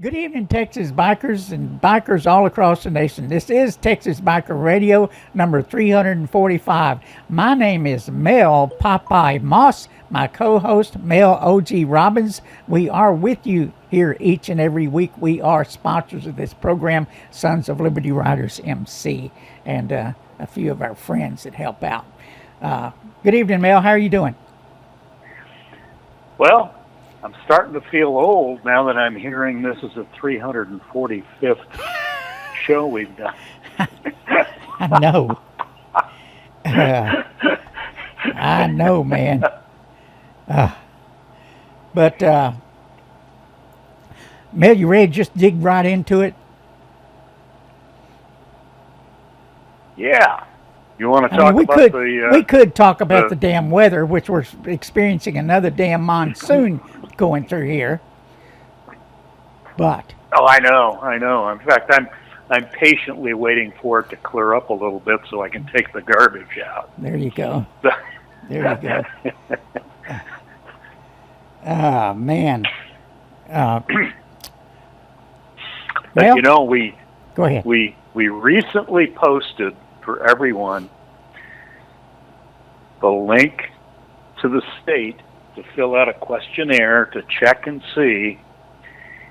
Good evening, Texas bikers and bikers all across the nation. This is Texas Biker Radio number 345. My name is Mel Popeye Moss, my co host, Mel OG Robbins. We are with you here each and every week. We are sponsors of this program, Sons of Liberty Riders MC, and a few of our friends that help out. Good evening, Mel. How are you doing? Well, I'm starting to feel old now that I'm hearing this is the 345th show we've done. I know. I know, man. But, Mel, you ready to just dig right into it? Yeah. You want to talk we about we could talk about the damn weather, which we're experiencing another damn monsoon going through here. But oh, I know. In fact, I'm patiently waiting for it to clear up a little bit so I can take the garbage out. There you go. There you go. Ah, man. But well, you know, we go ahead. We recently posted for everyone the link to the state to fill out a questionnaire to check and see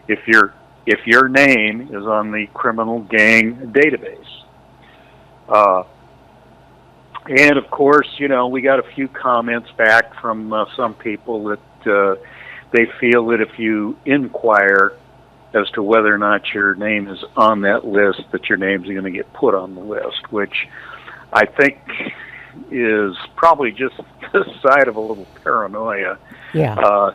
if your name is on the criminal gang database. And of course, you know, we got a few comments back from some people that they feel that if you inquire as to whether or not your name is on that list, that your name's going to get put on the list, which I think is probably just the side of a little paranoia. Yeah.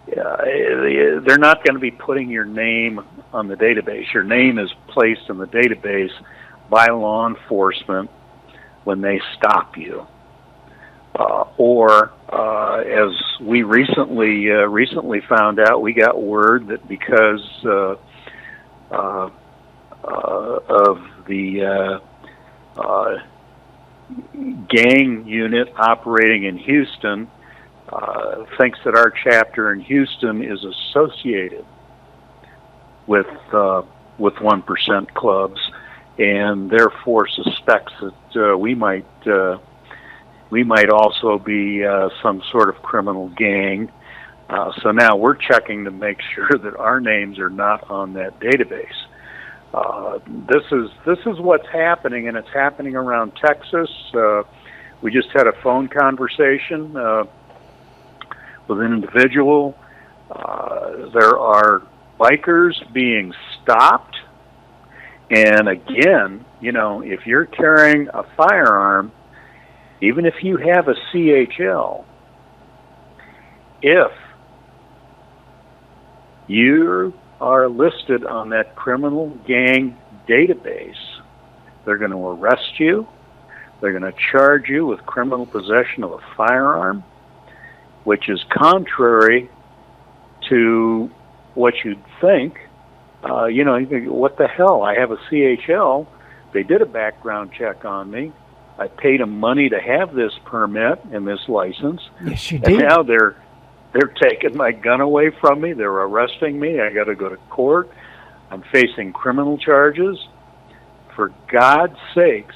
They're not going to be putting your name on the database. Your name is placed in the database by law enforcement when they stop you. Or as we recently found out, we got word that because of the gang unit operating in Houston thinks that our chapter in Houston is associated with 1% clubs, and therefore suspects that we might also be some sort of criminal gang. So now we're checking to make sure that our names are not on that database. This is what's happening, and it's happening around Texas. We just had a phone conversation with an individual. There are bikers being stopped, and again, you know, if you're carrying a firearm, even if you have a CHL, if you are listed on that criminal gang database, they're going to arrest you. They're going to charge you with criminal possession of a firearm, which is contrary to what you'd think. You know, you think, what the hell? I have a CHL. They did a background check on me. I paid them money to have this permit and this license. Yes, you and did. Now they're taking my gun away from me. They're arresting me. I got to go to court. I'm facing criminal charges. For God's sakes,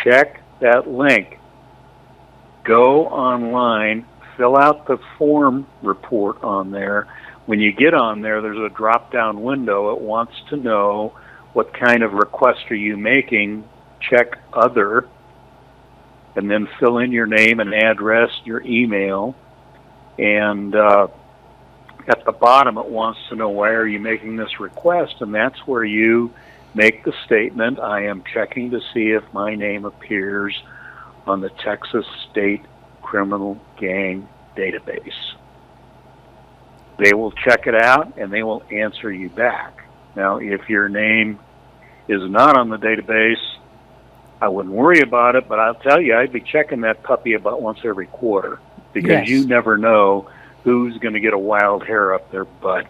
check that link. Go online, fill out the form report on there. When you get on there, there's a drop-down window. It wants to know what kind of request are you making. Check other, and then fill in your name and address, your email, and at the bottom it wants to know, why are you making this request, and that's where you make the statement, I am checking to see if my name appears on the Texas State Criminal Gang database. They will check it out, and they will answer you back. Now, if your name is not on the database, I wouldn't worry about it, but I'll tell you, I'd be checking that puppy about once every quarter, because you never know who's going to get a wild hair up their butt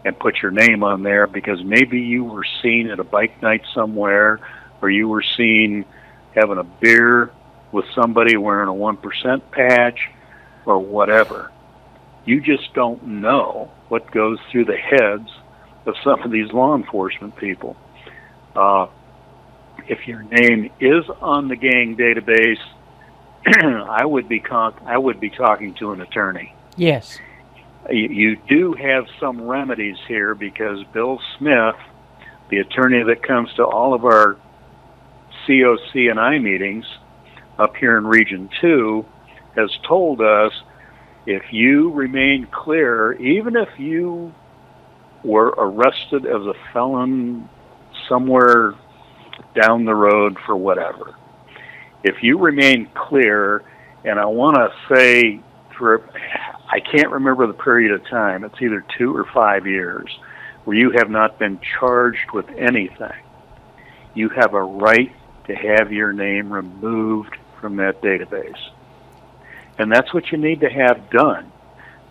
and put your name on there, because maybe you were seen at a bike night somewhere, or you were seen having a beer with somebody wearing a 1% patch, or whatever. You just don't know what goes through the heads of some of these law enforcement people. If your name is on the gang database, I would be talking to an attorney. Yes. You do have some remedies here because Bill Smith, the attorney that comes to all of our COC and I meetings up here in Region 2, has told us if you remain clear, even if you were arrested as a felon somewhere down the road for whatever, if you remain clear, and I want to say I can't remember the period of time, it's either 2 or 5 years, where you have not been charged with anything, you have a right to have your name removed from that database. And that's what you need to have done.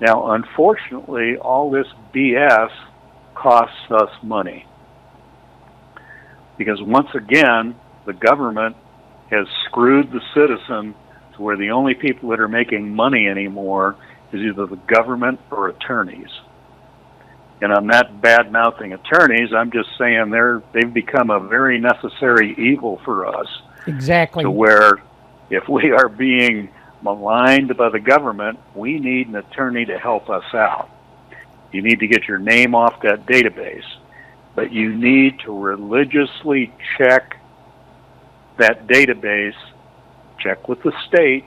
Now, unfortunately, all this BS costs us money. Because once again, the government has screwed the citizen to where the only people that are making money anymore is either the government or attorneys. And I'm not bad-mouthing attorneys, I'm just saying they've become a very necessary evil for us. Exactly. To where if we are being maligned by the government, we need an attorney to help us out. You need to get your name off that database, but you need to religiously check that database, check with the state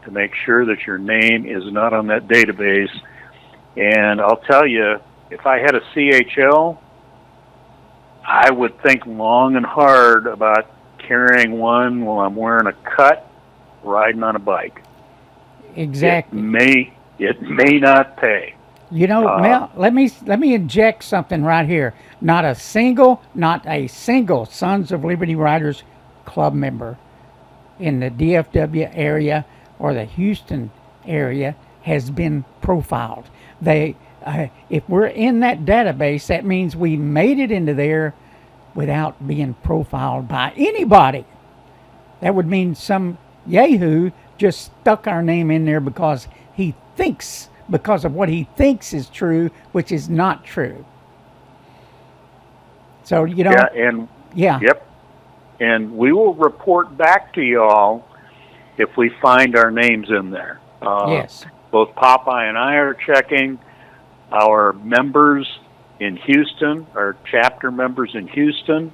to make sure that your name is not on that database. And I'll tell you, if I had a CHL, I would think long and hard about carrying one while I'm wearing a cut, riding on a bike. Exactly. It may not pay. You know, Mel, let me inject something right here. Not a single Sons of Liberty Riders club member in the DFW area or the Houston area has been profiled. If we're in that database, that means we made it into there without being profiled by anybody. That would mean some yahoo just stuck our name in there because of what he thinks is true, which is not true. So, you know. Yep. And we will report back to y'all if we find our names in there. Yes. Both Popeye and I are checking. Our members in Houston, our chapter members in Houston,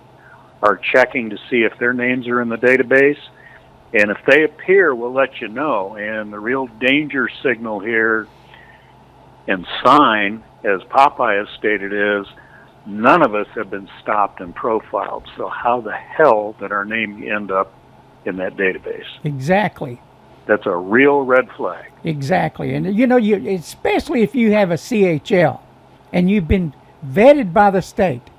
are checking to see if their names are in the database. And if they appear, we'll let you know. And the real danger signal here and sign, as Popeye has stated, is none of us have been stopped and profiled. So how the hell did our name end up in that database? Exactly. That's a real red flag. Exactly. And, you know, especially if you have a CHL and you've been vetted by the state,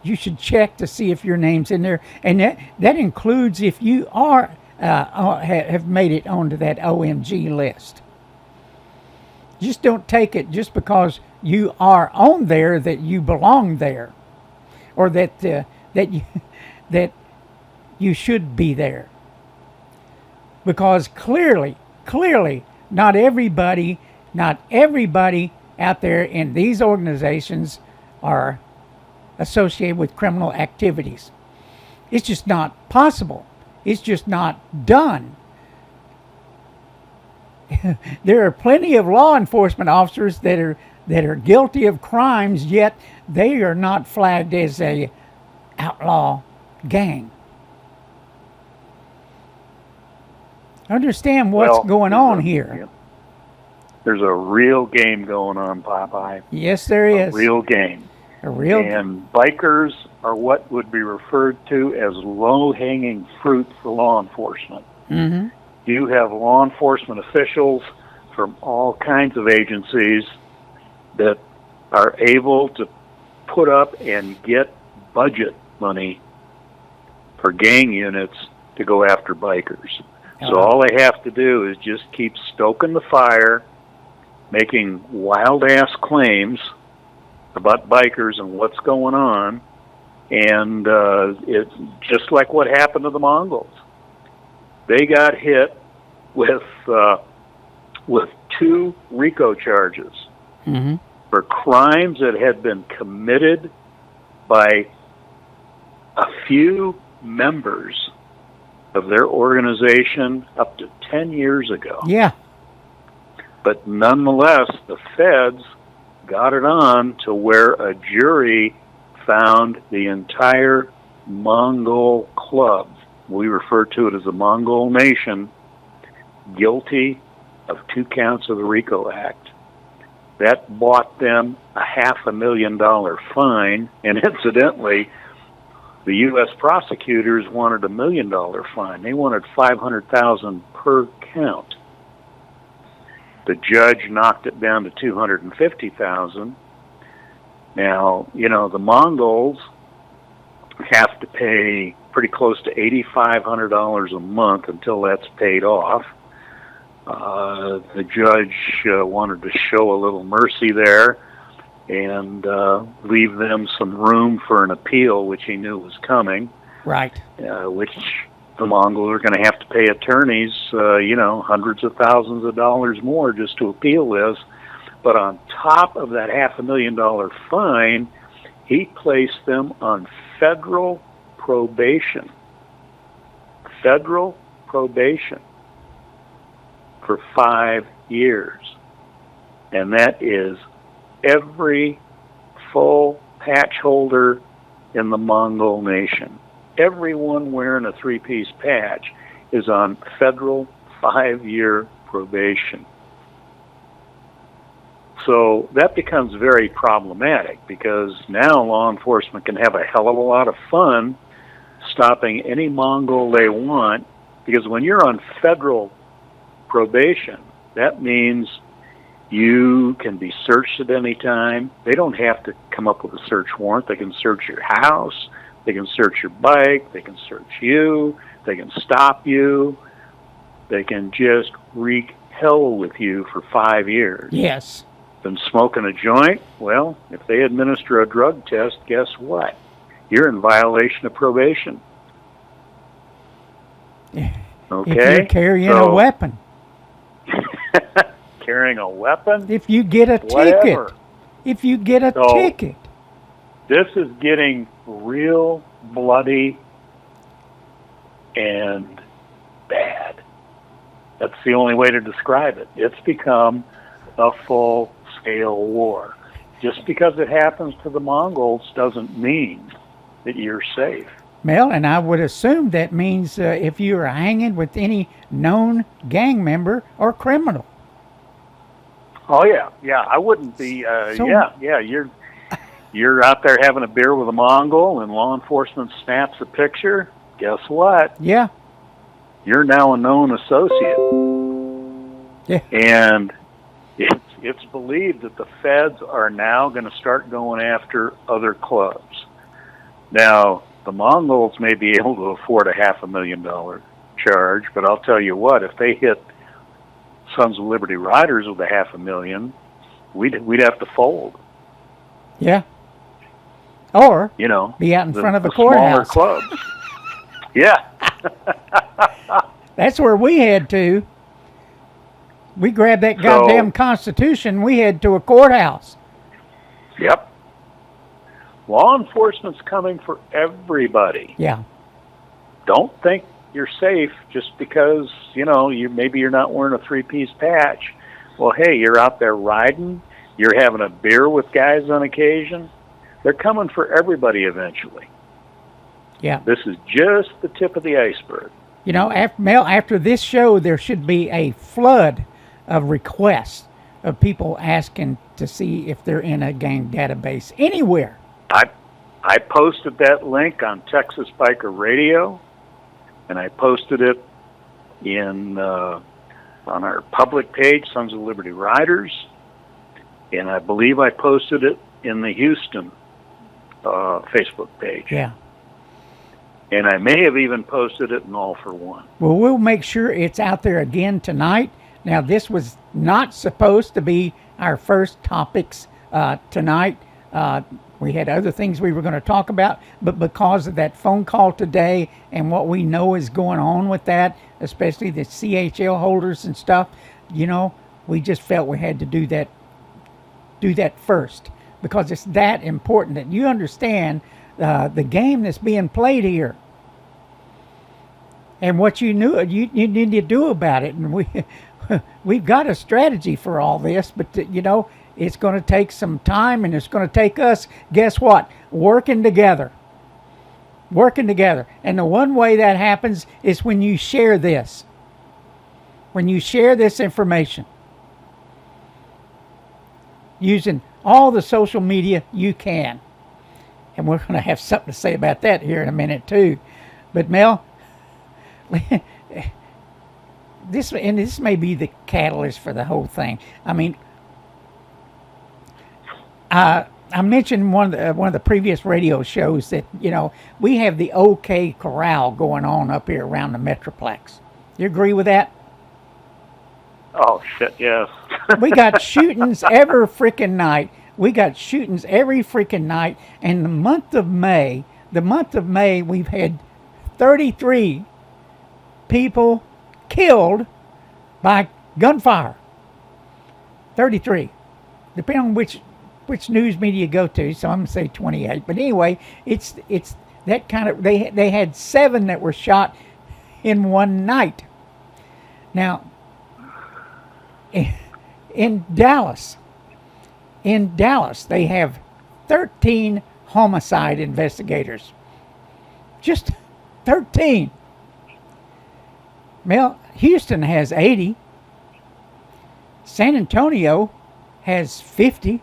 you should check to see if your name's in there. And that includes if you are have made it onto that OMG list. Just don't take it just because you are on there that you belong there, or that you should be there. Because clearly, not everybody out there in these organizations are associated with criminal activities. It's just not possible. It's just not done. There are plenty of law enforcement officers that are guilty of crimes, yet they are not flagged as a outlaw gang. Understand what's going on here. Yeah. There's a real game going on, Popeye. Yes, there is. A real game. And bikers are what would be referred to as low-hanging fruit for law enforcement. Mm-hmm. You have law enforcement officials from all kinds of agencies that are able to put up and get budget money for gang units to go after bikers. So all they have to do is just keep stoking the fire, making wild-ass claims about bikers and what's going on, and it's just like what happened to the Mongols. They got hit with 2 RICO charges. Mm-hmm. for crimes that had been committed by a few members of their organization up to 10 years ago. Yeah. But nonetheless, the feds got it on to where a jury found the entire Mongol club, we refer to it as the Mongol Nation, guilty of 2 counts of the RICO Act. That bought them a $500,000 fine, and incidentally, the U.S. prosecutors wanted $1 million fine. They wanted $500,000 per count. The judge knocked it down to $250,000. Now, the Mongols have to pay pretty close to $8,500 a month until that's paid off. The judge wanted to show a little mercy there and leave them some room for an appeal, which he knew was coming. Right. Which the Mongols are going to have to pay attorneys, hundreds of thousands of dollars more just to appeal this. But on top of that $500,000 fine, he placed them on federal probation. Federal probation for 5 years. And that is every full patch holder in the Mongol Nation. Everyone wearing a 3-piece patch is on federal 5-year probation. So that becomes very problematic because now law enforcement can have a hell of a lot of fun stopping any Mongol they want, because when you're on federal probation, that means you can be searched at any time. They don't have to come up with a search warrant. They can search your house. They can search your bike. They can search you. They can stop you. They can just wreak hell with you for 5 years. Yes. Been smoking a joint? Well, if they administer a drug test, guess what? You're in violation of probation. Okay? If you're carrying a weapon. Carrying a weapon? If you get a Whatever. ticket. If you get a ticket. This is getting real bloody and bad. That's the only way to describe it. It's become a full-scale war. Just because it happens to the Mongols doesn't mean that you're safe. Mel, and I would assume that means if you are hanging with any known gang member or criminal. Oh yeah. I wouldn't be. You're out there having a beer with a Mongol, and law enforcement snaps a picture. Guess what? Yeah. You're now a known associate. Yeah. And it's believed that the feds are now going to start going after other clubs. Now, the Mongols may be able to afford a $500,000 charge, but I'll tell you what, if they hit Sons of Liberty Riders with a $500,000, we'd have to fold. Yeah. Or be out in front of a courthouse. Smaller clubs. Yeah. That's where we had to. We grabbed that goddamn Constitution. We head to a courthouse. Yep. Law enforcement's coming for everybody. Yeah. Don't think you're safe just because, maybe you're not wearing a 3-piece patch. Well, hey, you're out there riding. You're having a beer with guys on occasion. They're coming for everybody eventually. Yeah. This is just the tip of the iceberg. After this show, there should be a flood of requests of people asking to see if they're in a gang database anywhere. I posted that link on Texas Biker Radio, and I posted it on our public page, Sons of Liberty Riders, and I believe I posted it in the Houston Facebook page. Yeah. And I may have even posted it in All for One. Well, we'll make sure it's out there again tonight. Now, this was not supposed to be our first topics tonight. We had other things we were going to talk about, but because of that phone call today and what we know is going on with that, especially the CHL holders and stuff, we just felt we had to do that do that first, because it's that important that you understand the game that's being played here and what you need to do about it. And we've got a strategy for all this, but it's going to take some time, and it's going to take us, guess what, working together. And the one way that happens is when you share this, information, using all the social media you can. And we're going to have something to say about that here in a minute too. But Mel, this may be the catalyst for the whole thing. I mean, I mentioned one of the previous radio shows that we have the OK Corral going on up here around the Metroplex. You agree with that? Oh shit, yes. We got shootings every freaking night. And the month of May, we've had 33 people killed by gunfire. 33. Depending on which news media you go to, so I'm going to say 28. But anyway, it's that kind of, they had 7 that were shot in one night. Now, in Dallas, they have 13 homicide investigators. Just 13. Well, Houston has 80. San Antonio has 50.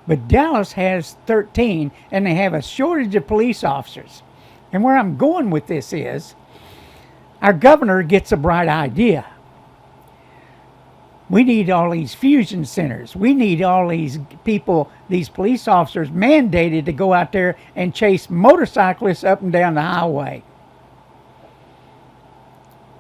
But Dallas has 13, and they have a shortage of police officers. And where I'm going with this is, our governor gets a bright idea. We need all these fusion centers. We need all these people, these police officers mandated to go out there and chase motorcyclists up and down the highway.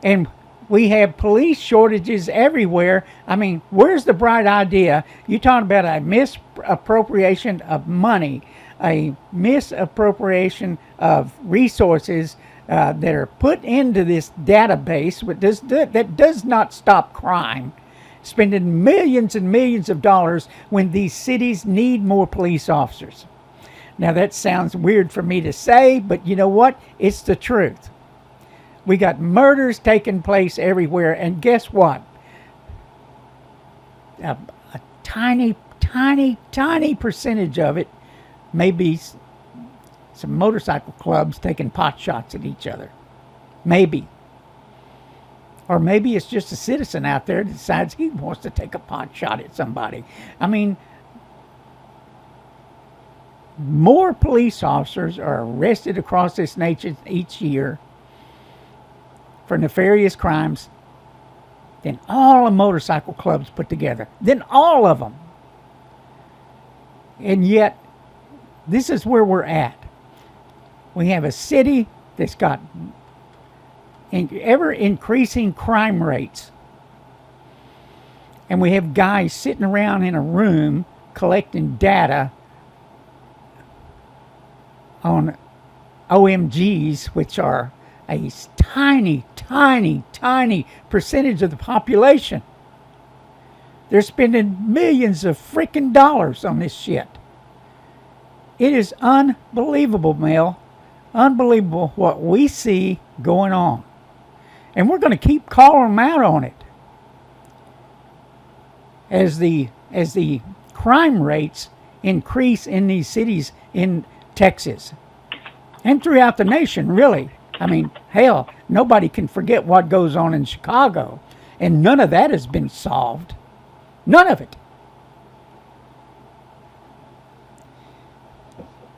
And we have police shortages everywhere. I mean, where's the bright idea? You're talking about a misappropriation of money, a misappropriation of resources that are put into this database that does not stop crime. Spending millions and millions of dollars when these cities need more police officers. Now that sounds weird for me to say, but you know what? It's the truth. We got murders taking place everywhere, and guess what? A tiny, tiny, tiny percentage of it may be some motorcycle clubs taking pot shots at each other. Maybe. Or maybe it's just a citizen out there that decides he wants to take a pot shot at somebody. I mean, more police officers are arrested across this nation each year for nefarious crimes than all the motorcycle clubs put together. Than all of them. And yet, this is where we're at. We have a city that's got ever increasing crime rates. And we have guys sitting around in a room collecting data on OMGs, which are a tiny, tiny, tiny percentage of the population. They're spending millions of freaking dollars on this shit. It is unbelievable, Mel. Unbelievable what we see going on. And we're going to keep calling them out on it. As the crime rates increase in these cities in Texas. And throughout the nation, really. I mean, hell, nobody can forget what goes on in Chicago. And none of that has been solved. None of it.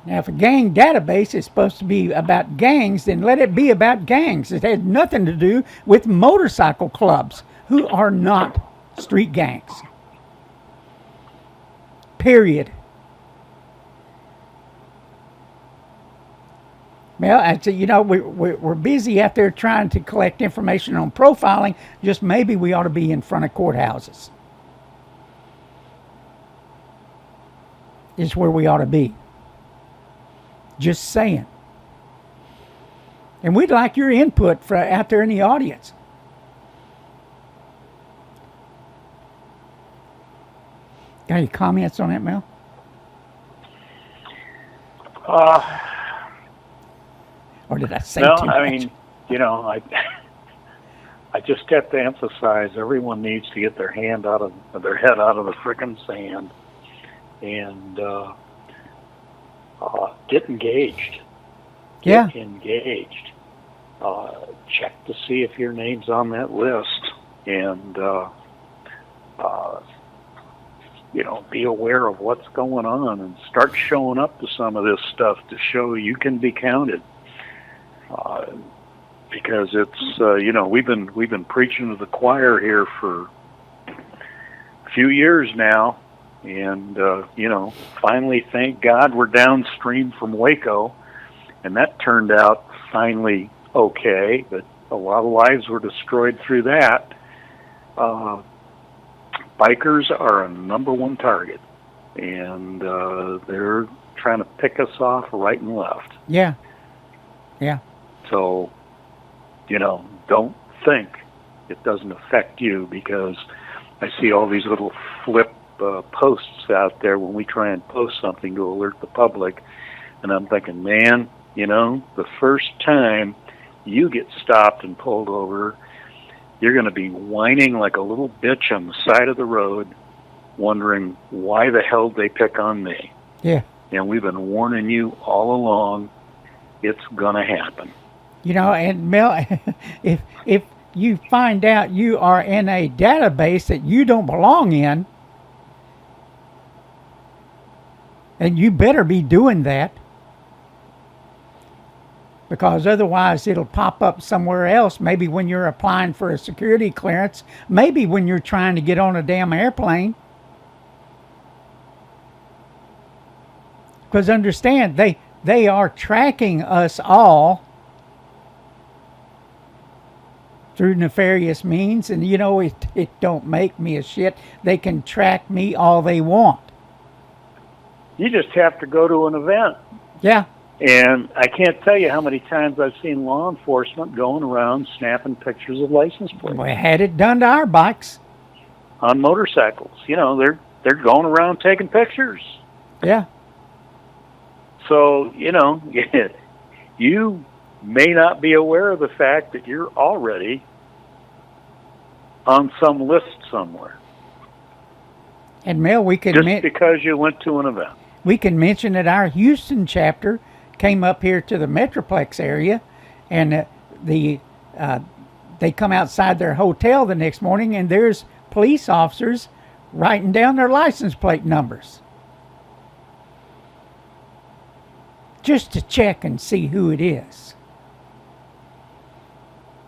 Now, if a gang database is supposed to be about gangs, then let it be about gangs. It has nothing to do with motorcycle clubs, who are not street gangs. Period. Well, we're busy out there trying to collect information on profiling. Just maybe we ought to be in front of courthouses. Is where we ought to be. Just saying. And we'd like your input for out there in the audience. Got any comments on that, Mel? Uh, Or did I say no, too I much? mean, I just have to emphasize everyone needs to get their head out of the frickin' sand and get engaged. Yeah. Get engaged. Check to see if your name's on that list, and be aware of what's going on, and start showing up to some of this stuff to show you can be counted. Because it's we've been preaching to the choir here for a few years now, and finally, thank God, we're downstream from Waco, and that turned out finally okay, but a lot of lives were destroyed through that. Bikers are a number one target, and they're trying to pick us off right and left. Yeah. So, don't think it doesn't affect you, because I see all these little flip posts out there when we try and post something to alert the public, and I'm thinking, man, the first time you get stopped and pulled over, you're going to be whining like a little bitch on the side of the road, wondering why the hell they pick on me. Yeah. And we've been warning you all along, it's going to happen. And Mel, if you find out you are in a database that you don't belong in, and you better be doing that, because otherwise it'll pop up somewhere else, maybe when you're applying for a security clearance, maybe when you're trying to get on a damn airplane. Because understand, they are tracking us all through nefarious means, and it don't make me a shit. They can track me all they want. You just have to go to an event. Yeah. And I can't tell you how many times I've seen law enforcement going around snapping pictures of license plates. We had it done to our bikes. On motorcycles. They're going around taking pictures. Yeah. So, you may not be aware of the fact that you're already on some list somewhere. And Mel, we can just because you went to an event. We can mention that our Houston chapter came up here to the Metroplex area, and they come outside their hotel the next morning, and there's police officers writing down their license plate numbers just to check and see who it is.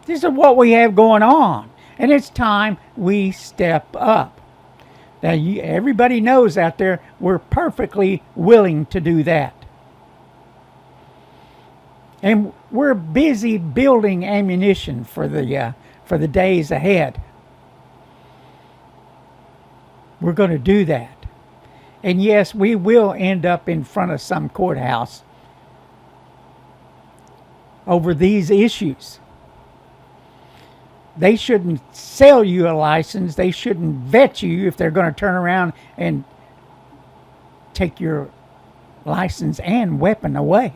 This is what we have going on, and it's time we step up. Now, everybody knows out there we're perfectly willing to do that. And we're busy building ammunition for the days ahead. We're going to do that. And yes, we will end up in front of some courthouse over these issues. They shouldn't sell you a license. They shouldn't vet you if they're going to turn around and take your license and weapon away,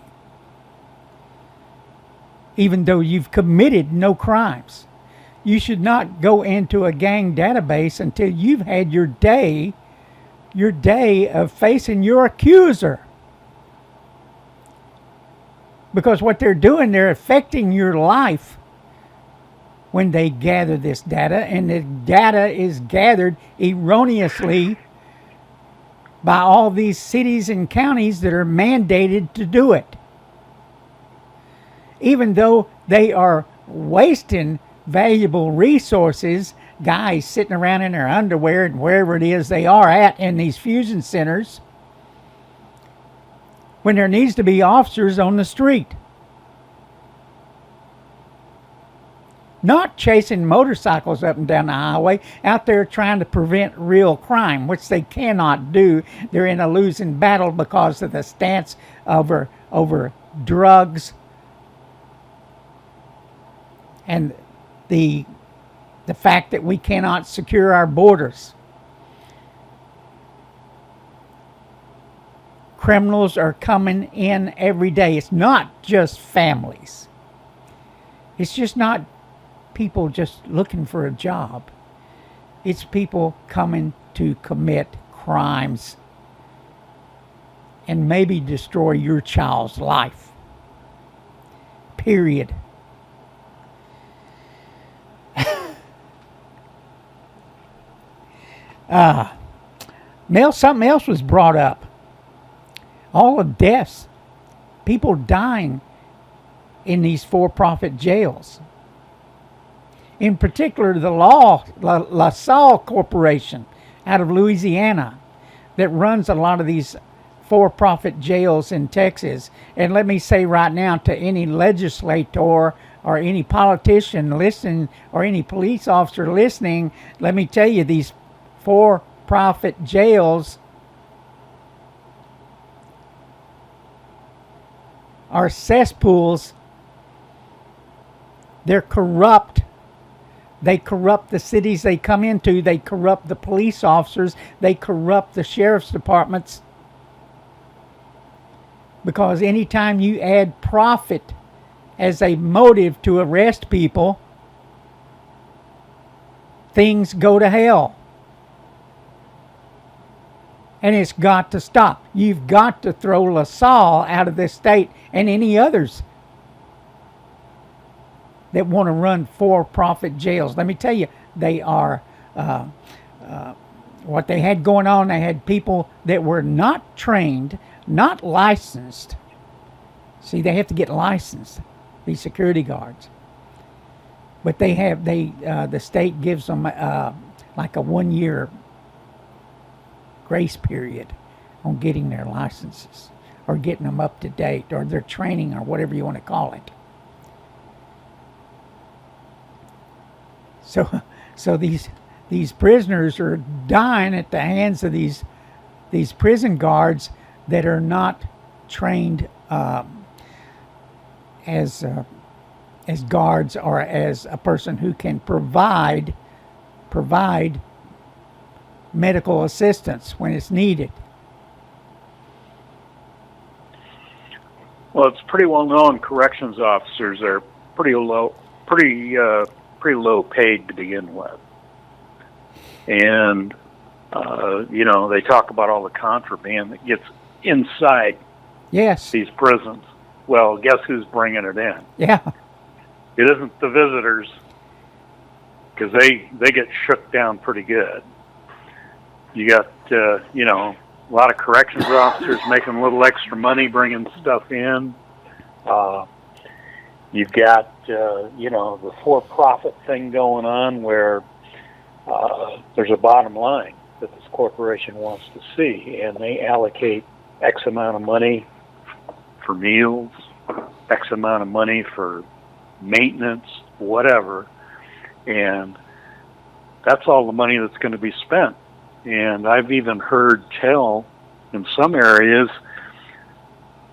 even though you've committed no crimes. You should not go into a gang database until you've had your day of facing your accuser. Because what they're doing, they're affecting your life when they gather this data, and the data is gathered erroneously by all these cities and counties that are mandated to do it. Even though they are wasting valuable resources, guys sitting around in their underwear and wherever it is they are at in these fusion centers, when there needs to be officers on the street. Not chasing motorcycles up and down the highway, out there trying to prevent real crime, which they cannot do. They're in a losing battle because of the stance over drugs and the fact that we cannot secure our borders. criminals are coming in every day. It's not just families. It's just not people just looking for a job. It's people coming to commit crimes and maybe destroy your child's life. Period. Something else was brought up. All of deaths, people dying in these for-profit jails. In particular, the La Salle Corporation out of Louisiana that runs a lot of these for-profit jails in Texas. And let me say right now to any legislator or any politician listening or any police officer listening, let me tell you, these for-profit jails are cesspools. They're corrupt. They corrupt the cities they come into. They corrupt the police officers. They corrupt the sheriff's departments. Because anytime you add profit as a motive to arrest people, things go to hell. And it's got to stop. You've got to throw La Salle out of this state and any others that want to run for-profit jails. Let me tell you, they are, what they had going on, they had people that were not trained, not licensed. See, they have to get licensed, these security guards. But the state gives them like a 1 year grace period on getting their licenses or getting them up to date or their training or whatever you want to call it. So these prisoners are dying at the hands of these prison guards that are not trained as guards or as a person who can provide medical assistance when it's needed. Well, it's pretty well known corrections officers are pretty low paid to begin with. And, they talk about all the contraband that gets inside these prisons. Well, guess who's bringing it in? Yeah. It isn't the visitors, because they get shook down pretty good. You got, a lot of corrections officers making a little extra money bringing stuff in. You've got, the for-profit thing going on where there's a bottom line that this corporation wants to see, and they allocate X amount of money for meals, X amount of money for maintenance, whatever, and that's all the money that's going to be spent. And I've even heard tell in some areas,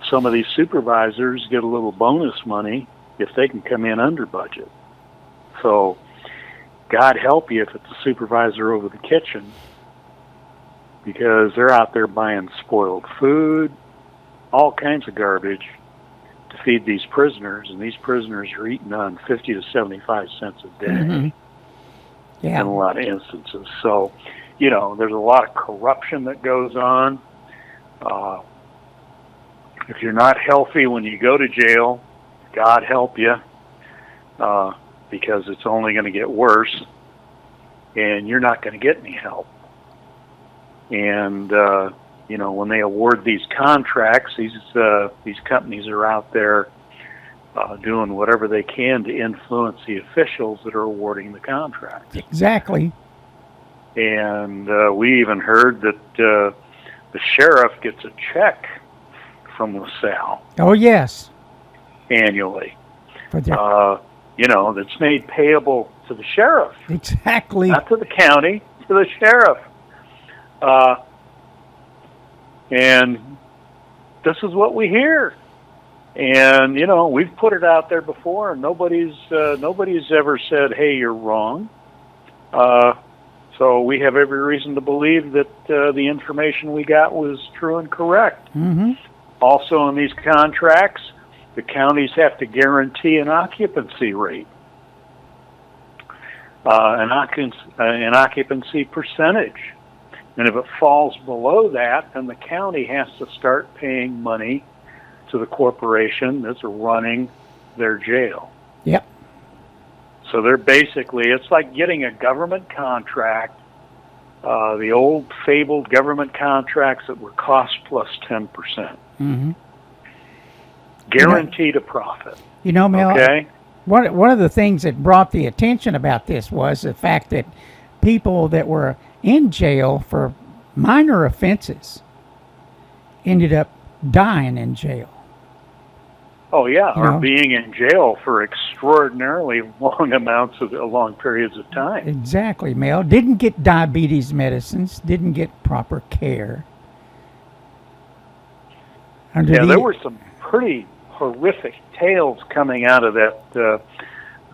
some of these supervisors get a little bonus money if they can come in under budget. So God help you if it's a supervisor over the kitchen, because they're out there buying spoiled food, all kinds of garbage to feed these prisoners, and these prisoners are eating on 50 to 75 cents a day. Mm-hmm. Yeah. In a lot of instances. So, there's a lot of corruption that goes on. If you're not healthy when you go to jail, God help you, because it's only going to get worse, and you're not going to get any help. And, when they award these contracts, these companies are out there doing whatever they can to influence the officials that are awarding the contracts. Exactly. And we even heard that the sheriff gets a check from LaSalle. Oh, yes. Annually. For their... that's made payable to the sheriff. Exactly. Not to the county, to the sheriff. And this is what we hear. And, we've put it out there before, and nobody's ever said, hey, you're wrong. So we have every reason to believe that the information we got was true and correct. Mm-hmm. Also, in these contracts, the counties have to guarantee an occupancy rate, an occupancy percentage. And if it falls below that, then the county has to start paying money to the corporation that's running their jail. Yep. So they're basically, it's like getting a government contract, the old fabled government contracts that were cost plus 10%. Mm-hmm. Guaranteed a profit. You know, Mel, okay? One of the things that brought the attention about this was the fact that people that were in jail for minor offenses ended up dying in jail. Oh yeah, You or know? being in jail for extraordinarily long periods of time. Exactly, Mel. Didn't get diabetes medicines, didn't get proper care. Yeah, there were some pretty horrific tales coming out of that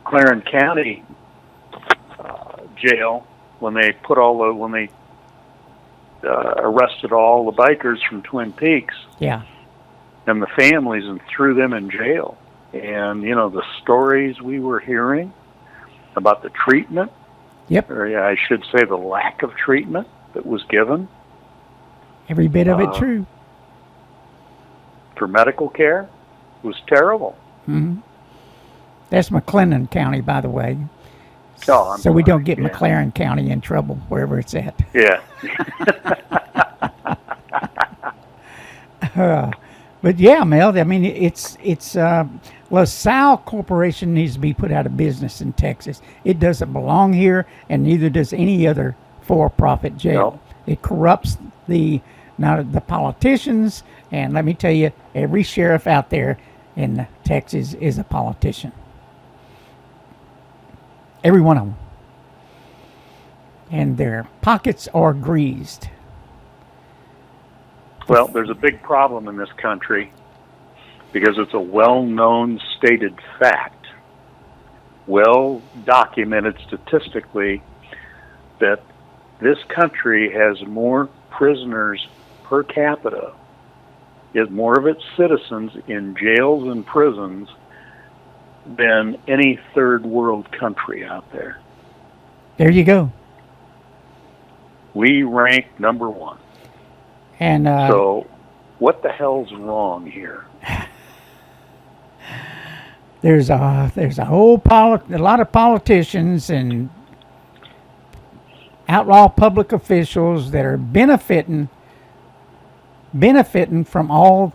Clarendon County jail when they arrested all the bikers from Twin Peaks. Yeah. And the families, and threw them in jail. And, you know, the stories we were hearing about the treatment, Yep. or I should say the lack of treatment that was given. Every bit of it true. For medical care was terrible. Mm-hmm. That's McLennan County, by the way. Oh, I'm so we sorry. don't get McLaren County in trouble wherever it's at. Yeah. But yeah, Mel, I mean, it's LaSalle Corporation needs to be put out of business in Texas. It doesn't belong here, and neither does any other for-profit jail. No. It corrupts the politicians, and let me tell you, every sheriff out there in Texas is a politician. Every one of them. And their pockets are greased. Well, there's a big problem in this country because it's a well-known stated fact, well documented statistically, that this country has more prisoners per capita, is more of its citizens in jails and prisons than any third world country out there. There you go. We rank number one. And so what the hell's wrong here? There's a lot of politicians and outlaw public officials that are benefiting from all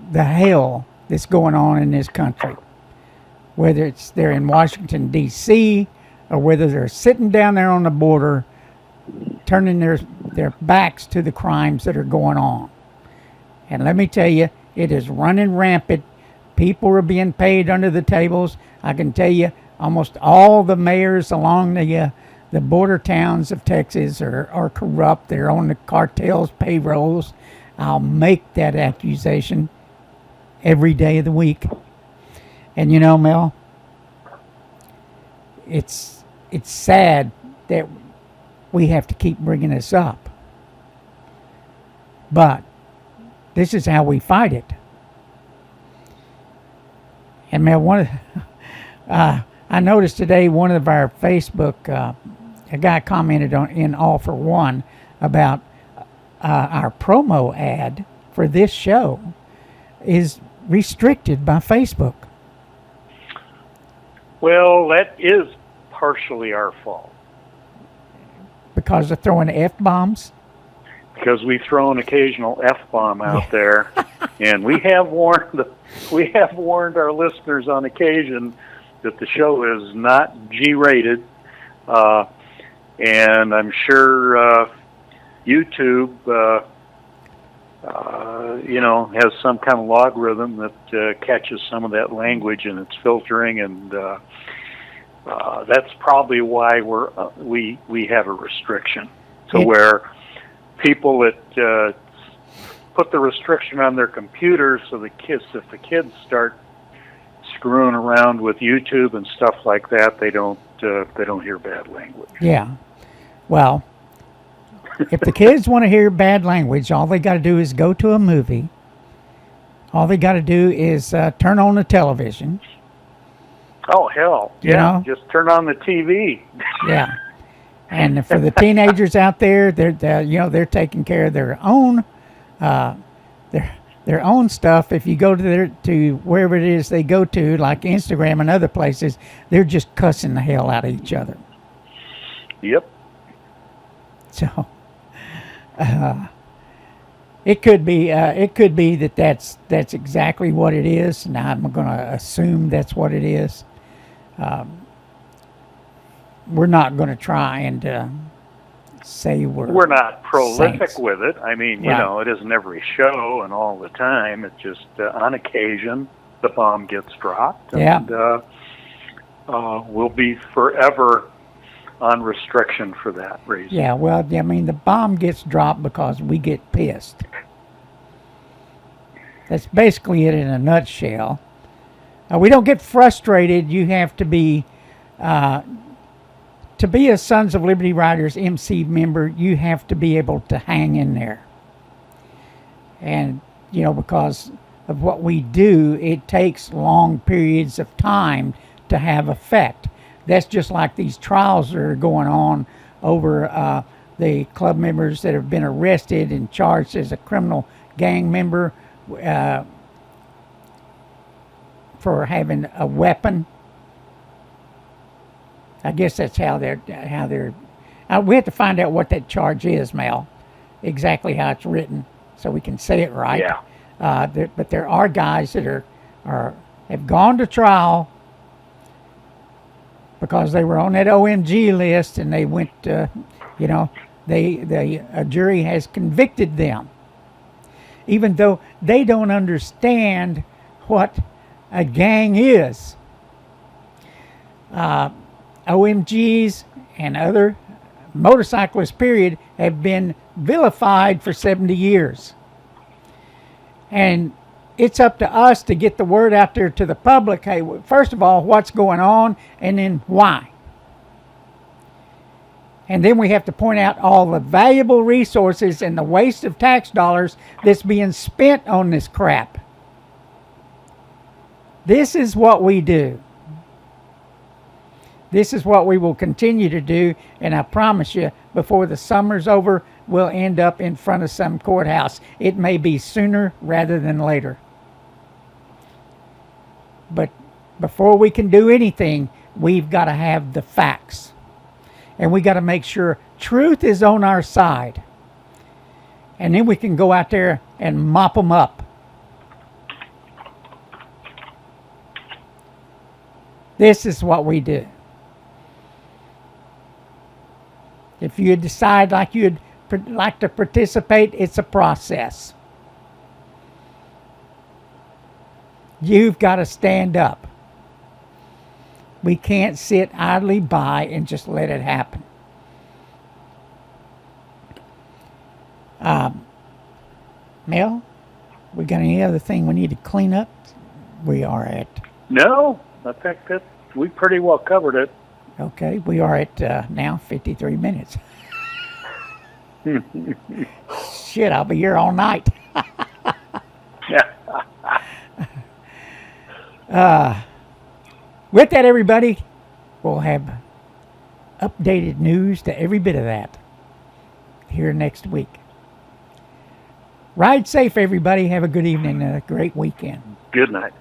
the hell that's going on in this country. Whether it's they're in Washington, D.C., or whether they're sitting down there on the border turning their backs to the crimes that are going on. And let me tell you, it is running rampant. People are being paid under the tables. I can tell you, almost all the mayors along the border towns of Texas are corrupt. They're on the cartels' payrolls. I'll make that accusation every day of the week. And you know, Mel, it's sad that we have to keep bringing this up. But this is how we fight it. And Mel, I noticed today one of our Facebook, a guy commented in All for One about our promo ad for this show is restricted by Facebook. Well, that is partially our fault. Because of throwing F-bombs? Because we throw an occasional F-bomb out there, and we have warned our listeners on occasion that the show is not G-rated, and I'm sure YouTube, has some kind of logarithm that catches some of that language in its filtering, and that's probably why we have a restriction. So where people that put the restriction on their computers, so if the kids start screwing around with YouTube and stuff like that, they don't hear bad language. Yeah. Well, If the kids want to hear bad language, all they got to do is go to a movie. All they got to do is turn on the television. Oh, hell. You Yeah, know? just turn on the TV. Yeah. And for the teenagers out there, they're taking care of their own their own stuff. If you go to wherever it is they go to, like Instagram and other places, they're just cussing the hell out of each other. Yep. So it could be that's exactly what it is, and I'm going to assume that's what it is. We're not going to try and say we're not prolific saints. with it. I mean, you Right. know, it isn't every show and all the time. It's just on occasion the bomb gets dropped. Yeah. And we'll be forever on restriction for that reason. Yeah, well, I mean, the bomb gets dropped because we get pissed. That's basically it in a nutshell. We don't get frustrated. You have to be a Sons of Liberty Riders MC member, you have to be able to hang in there. And, you know, because of what we do, it takes long periods of time to have effect. That's just like these trials that are going on over the club members that have been arrested and charged as a criminal gang member for having a weapon. I guess that's how they're. We have to find out what that charge is, Mel. Exactly how it's written, so we can say it right. Yeah. But there are guys that have gone to trial because they were on that OMG list, and they went. A jury has convicted them, even though they don't understand what a gang is. OMGs and other motorcyclists, period, have been vilified for 70 years. And it's up to us to get the word out there to the public. Hey, first of all, what's going on, and then why. And then we have to point out all the valuable resources and the waste of tax dollars that's being spent on this crap. This is what we do. This is what we will continue to do, and I promise you, before the summer's over, we'll end up in front of some courthouse. It may be sooner rather than later. But before we can do anything, we've got to have the facts. And we got to make sure truth is on our side. And then we can go out there and mop them up. This is what we do. If you decide like you'd like to participate, it's a process. You've got to stand up. We can't sit idly by and just let it happen. Mel, we got any other thing we need to clean up? We are at... No, I think that we pretty well covered it. Okay, we are at now 53 minutes. Shit, I'll be here all night. With that, everybody, we'll have updated news to every bit of that here next week. Ride safe, everybody. Have a good evening and a great weekend. Good night.